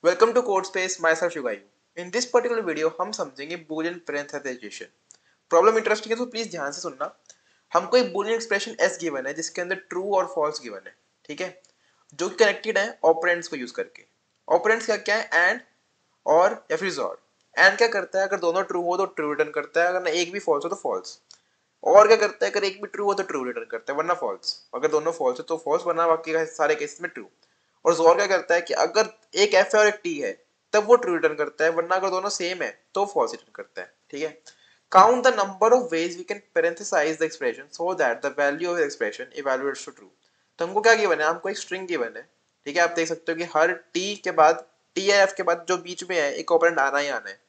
Welcome to code space माय सेल्फ शुगायू। इन दिस पर्टिकुलर वीडियो हम समझेंगे बूलियन पैरेंथेसाइजेशन। प्रॉब्लम इंटरेस्टिंग है तो प्लीज ध्यान से सुनना। हमको एक बूलियन एक्सप्रेशन एस गिवन है जिसके अंदर ट्रू और फॉल्स गिवन है, ठीक है, जो कनेक्टेड है ऑपरेंड्स को यूज करके। ऑपरेंड्स का क्या है? एंड, और या फिर जॉर। एंड क्या करता है? अगर दोनों ट्रू हो तो ट्रू रिटर्न करता है, अगर ना एक भी फॉल्स हो तो फॉल्स। और क्या करता है? अगर एक भी ट्रू हो तो ट्रू रिटर्न करता है, वरना फॉल्स। अगर दोनों फॉल्स हो तो फॉल्स, वरना बाकी का सारे केसेस में ट्रू। और जोर क्या करता है कि अगर एक एफ है और एक टी है तब वो ट्रू रिटर्न करता है, वरना अगर दोनों सेम है तो फॉल्स रिटर्न करता है, ठीक है। Count the number of ways we can parenthesise the expression so that the value of the expression evaluates to true. तो हमको क्या गिवन है? हमको एक स्ट्रिंग गिवन है, ठीक है। आप देख सकते हो कि हर टी के बाद, टी या एफ के बाद जो बीच में है एक ऑपरेंड आना ही आना है।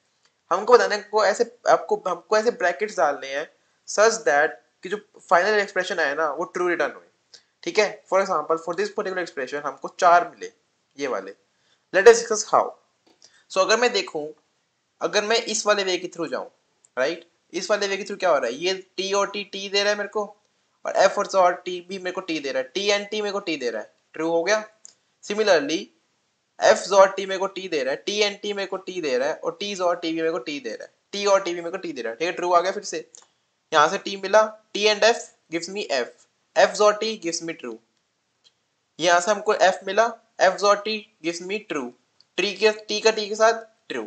हमको बताने को ऐसे, आपको हमको ऐसे ब्रैकेट्स डालने हैं सच दैट कि जो फाइनल एक्सप्रेशन आए ना वो ट्रू रिटर्न हुए, ठीक है। For example for this particular expression हमको 4 मिले, ये वाले। Let us discuss how. So अगर मैं देखूं, अगर मैं इस वाले वे के थ्रू जाऊं, राइट, इस वाले वे के थ्रू क्या हो रहा है? ये टी और टी दे रहा है मेरे को, और एफ और टी भी मेरे को टी दे रहा है, टी एंड टी मेरे को टी दे रहा है, ट्रू हो गया। सिमिलरली एफ और टी मेरे को टी दे रहा है, टी एंड टी मेरे को टी दे रहा है, और टी और टी भी मेरे को टी दे रहा है, टी और टी भी मेरे को टी दे रहा है, ठीक है। ट्रू आ गया। फिर से यहाँ से टी मिला, T and F gives me F, F और टी गिव्स मी ट्रू। यहाँ से हमको एफ मिला, एफ और T gives me true, T का टी के साथ ट्रू।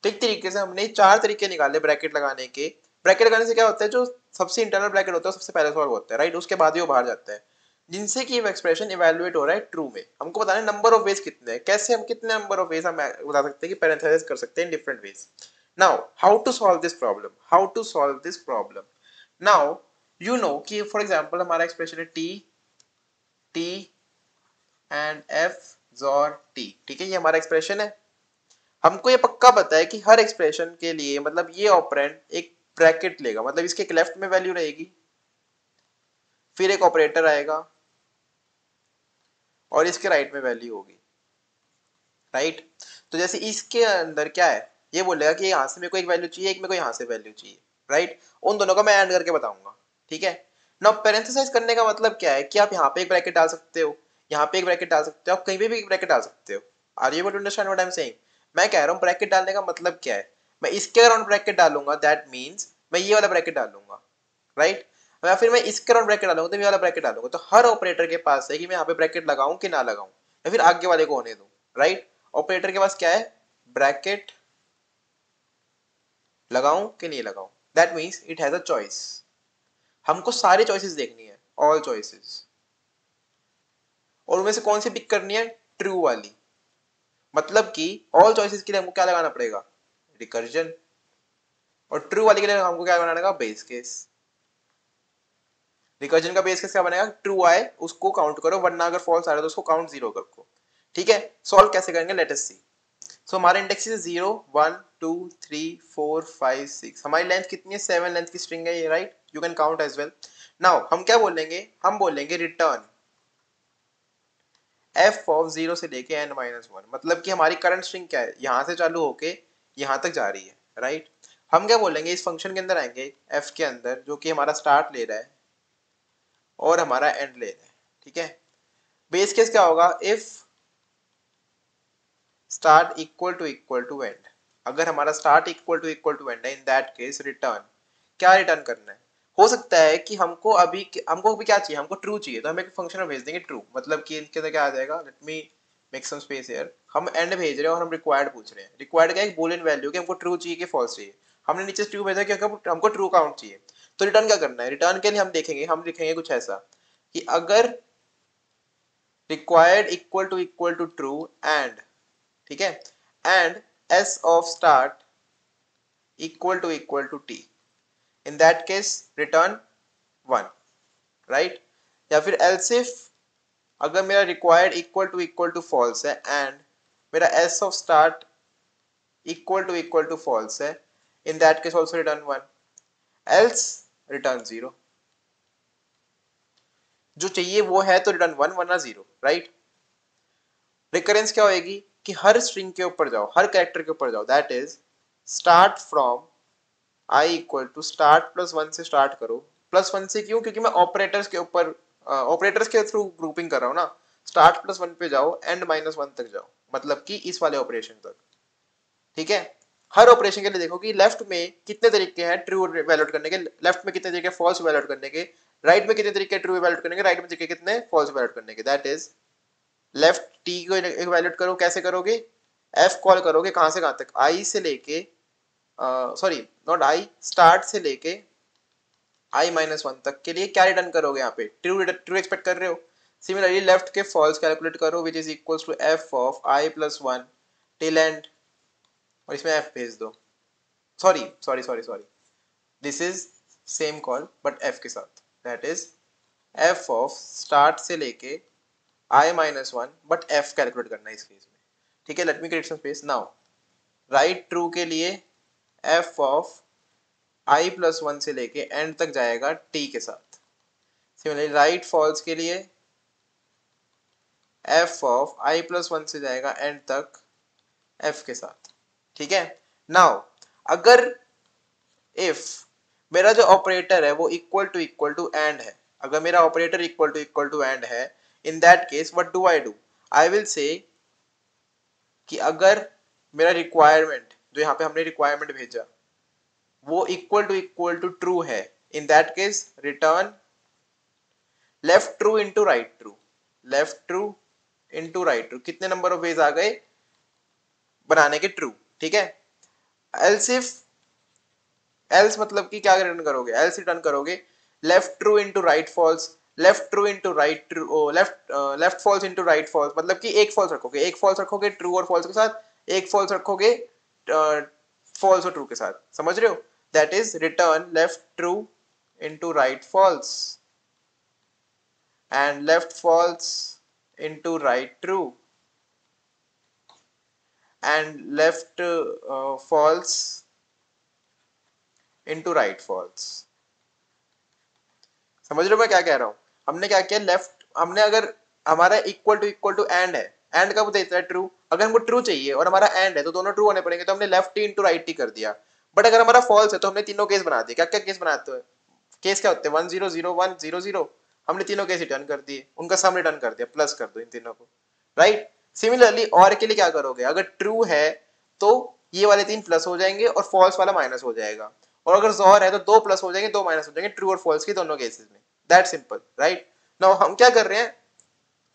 तो एक तरीके से हमने 4 तरीके निकाले ब्रैकेट लगाने के। ब्रैकेट लगाने से क्या होता है? जो सबसे इंटरनल ब्रैकेट होता है सबसे पहले सॉल्व होता है, राइट, उसके बाद ही वो बाहर जाता है, जिनसे कि एक्सप्रेशन इवैल्यूएट हो रहा है ट्रू में। हमको बताना है नंबर ऑफ वेज कितने हैं, कैसे हम कितने नंबर ऑफ वेज हम बता सकते हैं कि पैरेंथेसाइज कर सकते हैं in different ways. Now how to solve this problem, how to solve this problem. Now you know कि फॉर एग्जांपल हमारा एक्सप्रेशन है T, T and F XOR T, ठीक है, ये हमारा एक्सप्रेशन है। हमको ये पक्का पता है कि हर एक्सप्रेशन के लिए मतलब ये ऑपरेंड एक ब्रैकेट लेगा, मतलब इसके एक लेफ्ट में वैल्यू रहेगी, फिर एक ऑपरेटर आएगा, और इसके राइट में वैल्यू होगी, राइट। तो जैसे इसके अंदर क्या है, ये बोलेगा कि यहाँ से मेरे को एक वैल्यू चाहिए, एक मेरे को यहाँ से वैल्यू चाहिए, राइट। उन दोनों का मैं ऐड करके बताऊंगा, ठीक है। नाउ पैरेंथेसाइज करने का मतलब क्या है कि आप यहाँ पे एक ब्रैकेट डाल सकते हो, यहाँ पे एक ब्रैकेट डाल सकते हो, आप कहीं पे भी एक ब्रैकेट डाल सकते हो। Are you able to understand what I am saying? मैं कह रहा हूँ ब्रैकेट डालने का मतलब क्या है। मैं इसके अराउंड ब्रैकेट डालूंगा, दैट मीन्स मैं ये वाला ब्रैकेट डालूंगा, राइट। या फिर मैं इसके अराउंड ब्रैकेट डालूंगा तो ये वाला ब्रैकेट डालूंगा। तो हर ऑपरेटर के पास है कि मैं यहाँ पे ब्रैकेट लगाऊं कि ना लगाऊं, या फिर आगे वाले को होने दूं, राइट। ऑपरेटर के पास क्या है? ब्रैकेट लगाऊं कि नहीं लगाऊं, that means it has a choice. हमको सारी चॉइसेस देखनी है, ऑल चॉइसेस, और उनमें से कौन सी पिक करनी है? ट्रू वाली। मतलब कि ऑल चॉइसेस के लिए हमको क्या लगाना पड़ेगा? रिकर्जन। और ट्रू वाली के लिए हमको क्या बनाना पड़ेगा? Base case. रिकर्जन का बेस केस क्या बनेगा? ट्रू आए उसको काउंट करो, वरना अगर फॉल्स आ रहा है तो उसको काउंट जीरो करो, ठीक है। सॉल्व कैसे करेंगे? लेट अस सी। सो हमारे इंडेक्सेस 0 1 2 3 4 5 6, हमारी लेंथ कितनी है? 7 लेंथ की स्ट्रिंग है ये, right. You can count as well. Now हम क्या बोलेंगे? हम बोलेंगे रिटर्न एफ ऑफ 0 से लेके n माइनस 1। मतलब कि हमारी करंट स्ट्रिंग क्या है? यहाँ से चालू होके यहाँ तक जा रही है, राइट। हम क्या बोलेंगे? इस फंक्शन के अंदर आएंगे f के अंदर, जो कि हमारा स्टार्ट ले रहा है और हमारा एंड ले रहा है, ठीक है। बेस केस क्या होगा? If start equal to end. अगर हमारा स्टार्ट इक्वल टू एंड है, इन दैट केस रिटर्न, क्या रिटर्न करना है? हो सकता है कि हमको अभी क्या चाहिए? हमको ट्रू चाहिए, तो हम एक फंक्शन में भेज देंगे ट्रू। मतलब कि इनके अंदर क्या आ जाएगा? Let me make some space here. हम एंड भेज रहे हैं और हम रिक्वायर्ड पूछ रहे हैं। रिक्वायर्ड क्या है? एक बूलियन वैल्यू कि हमको ट्रू चाहिए कि फॉल्स चाहिए। हमने नीचे ट्रू भेजा कि हमको ट्रू काउंट चाहिए। तो रिटर्न क्या करना है? रिटर्न के लिए हम देखेंगे, हम लिखेंगे कुछ ऐसा कि अगर required equal to true and, ठीक है, and s of start equal to t, in that case return 1, right। या फिर else if अगर मेरा required इक्वल टू false है एंड मेरा s of start equal to false है, in that case also return 1, else return 0। जो चाहिए वो है तो रिटर्न 1, वरना 0, राइट। रिकरेंस क्या होएगी कि हर स्ट्रिंग के ऊपर जाओ, हर कैरेक्टर के ऊपर जाओ, that is start from i equal to start plus 1 से स्टार्ट करो। प्लस 1 से क्यों? क्योंकि मैं ऑपरेटर्स के ऊपर ऑपरेटर्स के थ्रू ग्रुपिंग कर रहा हूँ ना। स्टार्ट प्लस 1 पे जाओ, एंड माइनस 1 तक जाओ, मतलब कि इस वाले ऑपरेशन तक, ठीक है। हर ऑपरेशन के लिए देखो कि लेफ्ट में कितने तरीके हैं ट्रू वैलिड करने के, लेफ्ट में कितने तरीके फॉल्स वैलिड करने के, राइट में कितने तरीके ट्रू वैलिड करने के, राइट में तरीके कितने फॉल्स वैलिड करने के। दैट इज लेफ्ट टी को एक वैलिड करो, कैसे करोगे, एफ कॉल करोगे कहां से कहां तक, आई से लेके सॉरी नॉट आई, स्टार्ट से लेके i-1 तक के लिए क्या रिटर्न करोगे, यहाँ पे ट्रू ट्रू एक्सपेक्ट कर रहे हो। सिमिलरली लेफ्ट के फॉल्स कैलकुलेट करो which is equals to f of i+1 till end, और इसमें f भेज दो, sorry sorry sorry sorry, this is same call but f के साथ, that is f of start से लेके i-1 बट f कैलकुलेट करना है इस केस में, ठीक है। Let me create some space now. Right true के लिए f ऑफ i+1 से लेके एंड तक जाएगा t के साथ। सिमिलरली राइट फॉल्स के लिए f ऑफ i+1 से जाएगा एंड तक f के साथ, ठीक है। नाउ अगर इफ मेरा जो ऑपरेटर है वो इक्वल टू एंड है, अगर मेरा ऑपरेटर इक्वल टू एंड है, in that case what do, I will say कि अगर मेरा रिक्वायरमेंट जो यहाँ पे हमने रिक्वायरमेंट भेजा वो इक्वल टू ट्रू है, in that case return left true into right true, left true into right true, कितने नंबर ऑफ वेज आ गए बनाने के ट्रू, ठीक है। एल्स इफ, एल्स मतलब कि क्या रिटर्न करोगे, एल्स रिटर्न करोगे left true into right false, left true into right true, left false into right false, मतलब कि एक फॉल्स रखोगे, एक फॉल्स रखोगे ट्रू और फॉल्स के साथ, एक फॉल्स रखोगे फॉल्स और ट्रू के साथ, समझ रहे हो। That is return left true into right false and left false into right true and left false into right false. समझ रहे हो मैं क्या कह रहा हूँ। हमने क्या किया, लेफ्ट हमने अगर हमारा इक्वल टू एंड है, एंड कब देता है ट्रू, अगर हमको ट्रू चाहिए और हमारा एंड है तो दोनों ट्रू होने पड़ेंगे, तो हमने left T into right T कर दिया। बट अगर हमारा फॉल्स है तो हमने तीनों केस बना दिए। क्या क्या केस बनाते हैं, केस क्या होते हैं 1 0 0 1 0 0, हमने तीनों केस रिटर्न कर दिए, उनका सम रिटर्न कर दिया, प्लस कर दो इन तीनों को, राइट। सिमिलरली और के लिए क्या करोगे, अगर ट्रू है तो ये वाले तीन प्लस हो जाएंगे और फॉल्स वाला माइनस हो जाएगा, और अगर जोहर है तो दो प्लस हो जाएंगे दो माइनस हो जाएंगे, ट्रू और फॉल्स की दोनों केसेस में। That simple, right. नाउ हम क्या कर रहे हैं,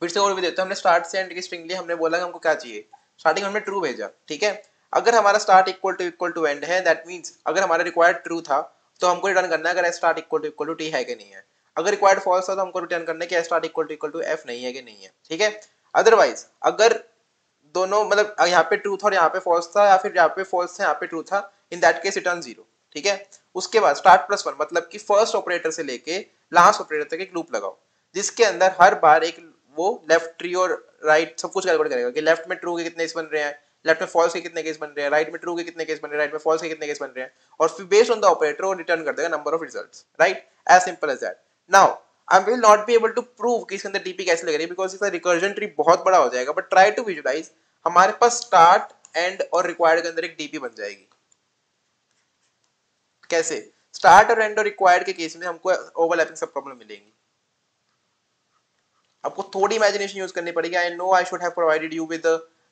फिर से और भी देते हैं। हमने स्टार्ट से एंड की स्ट्रिंग ली, हमने बोला कि हमको क्या चाहिए, स्टार्टिंग हमने ट्रू भेजा, ठीक है। अगर हमारा स्टार्ट इक्वल टू एंड है, दैट मींस अगर हमारा रिक्वायर्ड ट्रू था तो हमको रिटर्न करना है अगर स्टार्ट इक्वल टू टी है कि नहीं है। अगर रिक्वायर्ड फॉल्स था तो हमको रिटर्न करना है कि स्टार्ट इक्वल टू एफ नहीं है कि नहीं है, ठीक है। अदरवाइज अगर दोनों मतलब यहाँ पे ट्रू था और यहाँ पे फॉल्स था, या फिर यहाँ पे फॉल्स था यहाँ पे ट्रू था, इन दैट केस रिटर्न 0, ठीक है। उसके बाद स्टार्ट +1 मतलब कि फर्स्ट ऑपरेटर से लेके लास्ट ऑपरेटर तक एक लूप लगाओ, जिसके अंदर हर बार एक वो लेफ्ट ट्री और राइट सब कुछ कैलकुलेट करेगा कि लेफ्ट में ट्रू के कितने केस बन रहे हैं, लेफ्ट में फॉल्स के कितने केस बन रहे हैं, राइट में ट्रू के कितने केस बन रहे हैं, राइट में फॉल्स के कितने केस बन रहे हैं, और फिर बेस्ड ऑन द ऑपरेटर वो रिटर्न कर देगा number of results, right. As simple as that. Now I will not be able to prove कि इसके अंदर डीपी कैसे लग रही है बिकॉज इसका रिकर्जन ट्री बहुत बड़ा हो जाएगा, बट ट्राई टू विजुलाइज, हमारे पास स्टार्ट एंड और रिक्वायर्ड के अंदर एक डीपी बन जाएगी। कैसे, स्टार्ट और एंड और रिक्वायर्ड के केस में हमको ओवरलैपिंग सब प्रॉब्लम मिलेंगी। आपको थोड़ी इमेजिनेशन यूज करनी पड़ेगी। I know I should have provided you with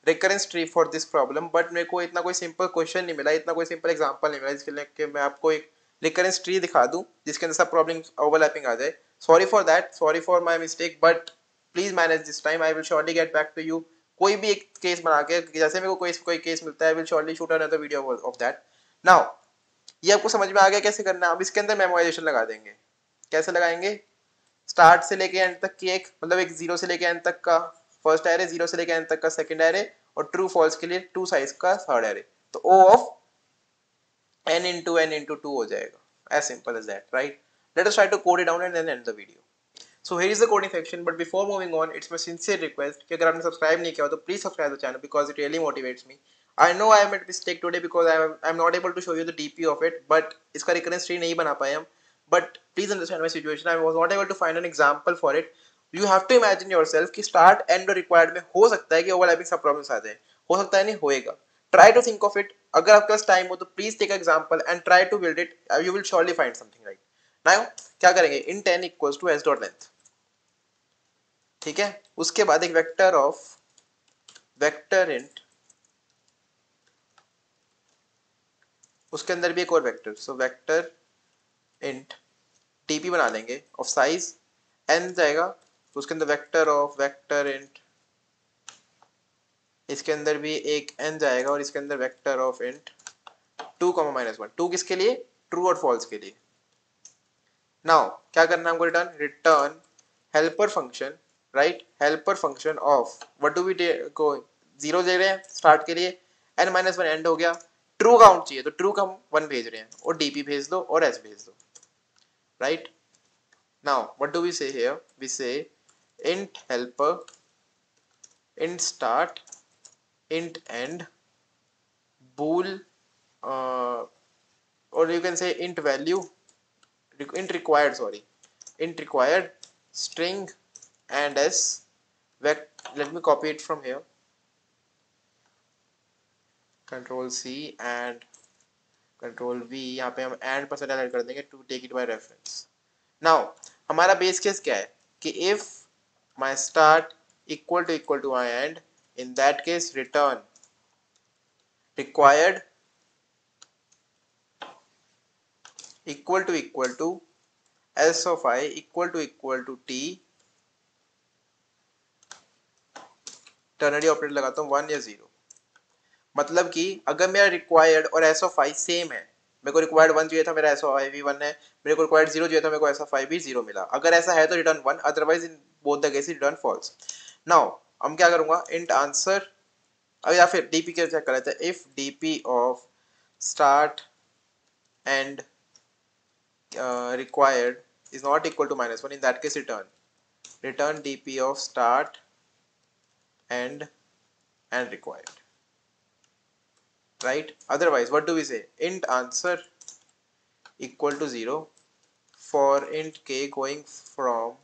recurrence tree for this problem, but मेरे को इतना कोई सिंपल क्वेश्चन नहीं मिला, इतना कोई सिंपल एग्जांपल नहीं मिला जिसके लिए कि मैं आपको एक रिकरेंस ट्री दिखा दूं जिसके अंदर सब प्रॉब्लम ओवरलैपिंग आ जाए। Sorry for that, sorry for my mistake, but please manage this time, I will surely get back to you. कोई भी एक केस बना के, जैसे मेरे को कोई केस मिलता है, आई will surely shoot another video of that. Now ये आपको समझ में आ गया कैसे करना है। अब इसके अंदर मेमोराइजेशन लगा देंगे। कैसे लगाएंगे, स्टार्ट से लेके एंड तक की एक मतलब एक जीरो से लेके एंड तक का फर्स्ट एरे, जीरो से लेके एंड तक का सेकंड एरे, और ट्रू फॉल्स के लिए टू साइज का थर्ड एरे, तो ओ ऑफ n into 2 हो जाएगा। as simple as that, right? Let us try to code it down and then end the video. So here is the coding section, but before moving on, it's my sincere request कि अगर आपने subscribe नहीं किया हो तो please subscribe the channel because it really motivates me. I know I made a mistake today because I'm not able to show you the DP of it, but इसका recurrence tree नहीं बना पाए हम। But please understand my situation. I was not able to find an example for it. You have to imagine yourself कि start end और required में हो सकता है कि overlapping सब problems आ जाए, हो सकता है नहीं होएगा। Try to think of it. अगर आपके पास टाइम हो तो please take an example and try to build it. You will surely find something right. Now क्या करेंगे, int 10 equals to s dot length, ठीक है। उसके बाद एक वेक्टर ऑफ वेक्टर इंट, उसके अंदर भी एक और vector, so vector int dp बना लेंगे ऑफ साइज n जाएगा, तो उसके अंदर वेक्टर ऑफ वेक्टर इंट, इसके अंदर भी एक n जाएगा और इसके अंदर वेक्टर ऑफ इंट 2, -1, 2 किसके लिए, ट्रू और फॉल्स के लिए। नाउ क्या करना है हमको, return helper function, right, helper function of what do we को 0 दे रहे हैं स्टार्ट के लिए, n-1 एंड हो गया, ट्रू काउंट चाहिए तो ट्रू का हम 1 भेज रहे हैं और dp भेज दो और s भेज दो, right. Now what do we say here, we say int helper, int start, int end, bool, or you can say int value, int required, sorry, int required, string and s let me copy it from here, control C and control V, यहाँ पे हम and percent add कर देंगे to take it by reference। now हमारा base case क्या है कि if my start equal to my end, in that case return required equal to s of I equal to t, ternary operator लगाता हूँ 1 या 0, मतलब कि अगर मेरा रिक्वायर्ड और एस ऑफ आई सेम है, मेरे को रिक्वायर्ड 1 चाहिए था, मेरा एस ऑफ आई भी 1 है, मेरे को रिक्वायर्ड 0 चाहिए था, मेरे को एस ऑफ आई भी 0 मिला, अगर ऐसा है तो return 1, otherwise in both the cases return false. Now हम क्या करूंगा, इंट आंसर, या फिर डीपी के चेक कर लेते हैं, if DP of start and required is not equal to -1, in that case return dp of start and required, right, otherwise what do we say, int answer equal to 0 for int k going from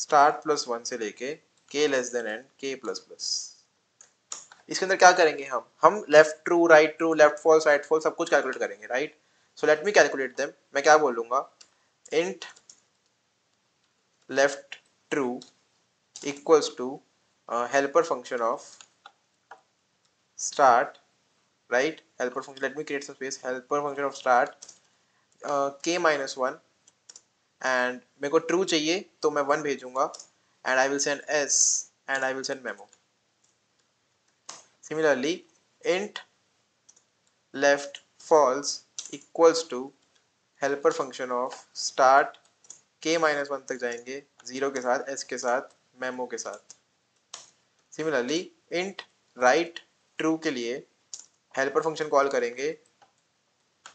start plus 1 से लेके k less than n k plus plus। इसके अंदर क्या करेंगे, हम left true, right true, left false, right false सब कुछ calculate करेंगे, right. So let me calculate them, मैं क्या बोलूंगा, int left true equals to helper function of start, right, helper function, let me create some space, helper function of start k-1 end मेरे को true चाहिए तो मैं 1 भेजूंगा and I will send s and I will send memo. Similarly, int left false equals to helper function of start k-1 तक जाएंगे 0 के साथ, s के साथ, memo के साथ। Similarly, int right true के लिए helper function कॉल करेंगे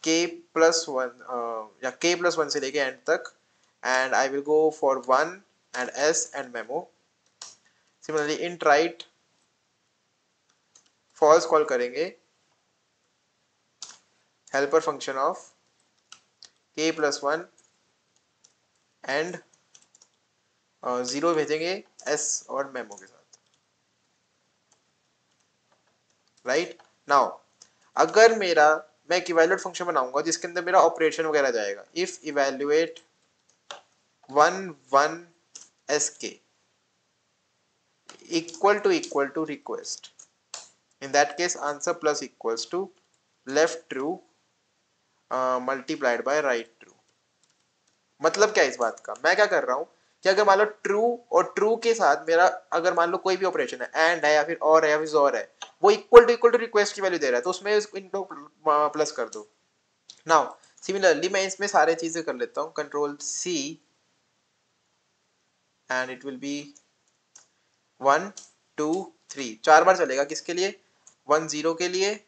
k+1 या k+1 से लेके end तक and I will go for 1 and s and memo। Similarly, int right false call करेंगे helper function of k+1 and 0 भेजेंगे s और मेमो के साथ, राइट। नाउ अगर मैं एक इवैल्यूएट फंक्शन बनाऊंगा जिसके अंदर मेरा ऑपरेशन वगैरह जाएगा, if evaluate 1 sk equal to request, in that case answer plus equals to left true multiplied by right true। मतलब क्या इस बात का, मैं क्या कर रहा हूँ कि अगर मान लो ट्रू और ट्रू के साथ मेरा अगर मान लो कोई भी ऑपरेशन है, एंड है या फिर और है या फिर और है, वो इक्वल टू रिक्वेस्ट की वैल्यू दे रहा है, तो उसमें इनको प्लस कर दो। नाउ सिमिलरली मैं इसमें सारे चीजें कर लेता हूँ, control C and it will be 1 2 3, 4 बार चलेगा, किसके लिए, 1 0 के लिए,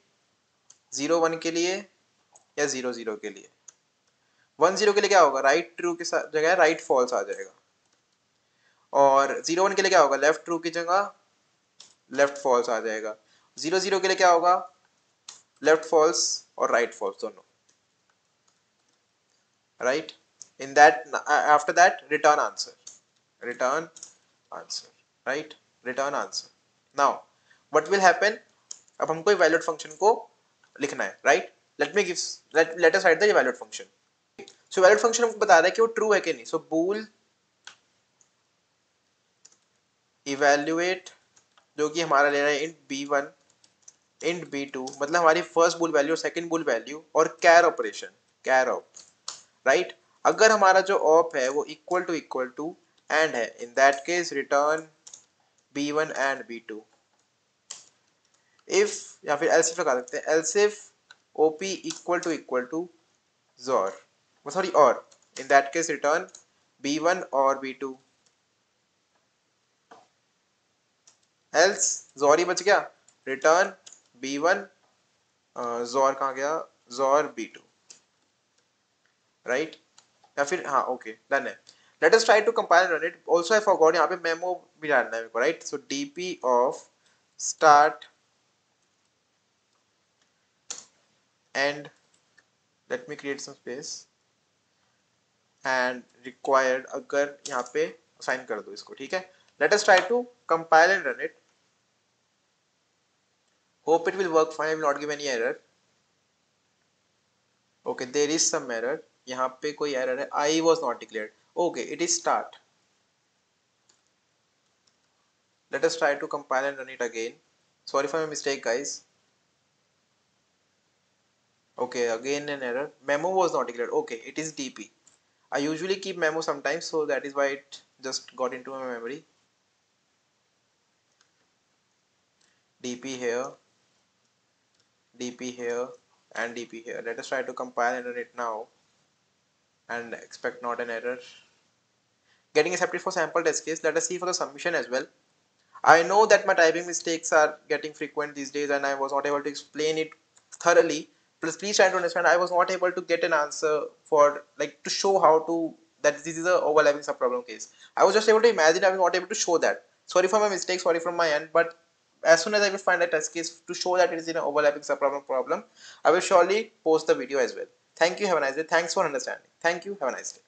0 1 के लिए या 0 0 के लिए। 1 0 के लिए क्या होगा, राइट ट्रू की जगह राइट फॉल्स आ जाएगा, और 0 1 के लिए क्या होगा, लेफ्ट ट्रू की जगह लेफ्ट फॉल्स आ जाएगा। 0 0 के लिए क्या होगा, लेफ्ट फॉल्स और राइट फॉल्स दोनों, right. In that after that return answer, right, return answer. Now what will happen, अब हमको इवैल्यूएट फंक्शन को लिखना है, right. Let us right the evaluate function. So evaluate function हमको बता रहा है कि वो ट्रू है कि नहीं, सो बूल इवेल्युएट जो कि हमारा ले रहा है इंट b1 इंट b2, मतलब हमारी फर्स्ट बुल वैल्यू और सेकंड बुल वैल्यू, और कैर ऑपरेशन, कैर ऑप, राइट। अगर हमारा जो ऑप है वो इक्वल टू एंड है, in that case return b1 and b2। If, या फिर एल्स इफ लगा सकते हैं, else if op equal to zor, sorry और, in that case return b1 और b2। एल्स zor ही बच गया, रिटर्न b1, zor कहाँ गया, zor b2, राइट। या फिर हाँ ओके डन है। Let us try to compile run it. Also I forgot यहाँ पे मेमो भी डालना है मेरे को, right. So DP of start end, let me create some space and required, अगर यहाँ पे असाइन कर दो इसको, ठीक है। Let us try to compile and run it, hope it will work fine, I will not give any error. Okay there is some error, यहाँ पे कोई एरर है, I was not declared. Okay it is start. Let us try to compile and run it again. Sorry for my mistake, guys. Okay, again an error. Memo was not declared. Okay, it is DP. I usually keep memo sometimes, so that is why it just got into my memory. DP here, DP here, and DP here. Let us try to compile and run it now and expect not an error. Getting accepted for sample test case. Let us see for the submission as well. I know that my typing mistakes are getting frequent these days and I was not able to explain it thoroughly. Please try to understand, I was not able to get an answer for, like, to show how to, that this is a overlapping subproblem case. I was just able to imagine, I was not able to show that. Sorry for my mistake, sorry from my end, but as soon as I will find a test case to show that it is in an overlapping subproblem problem, I will surely post the video as well. Thank you, have a nice day. Thanks for understanding. Thank you, have a nice day.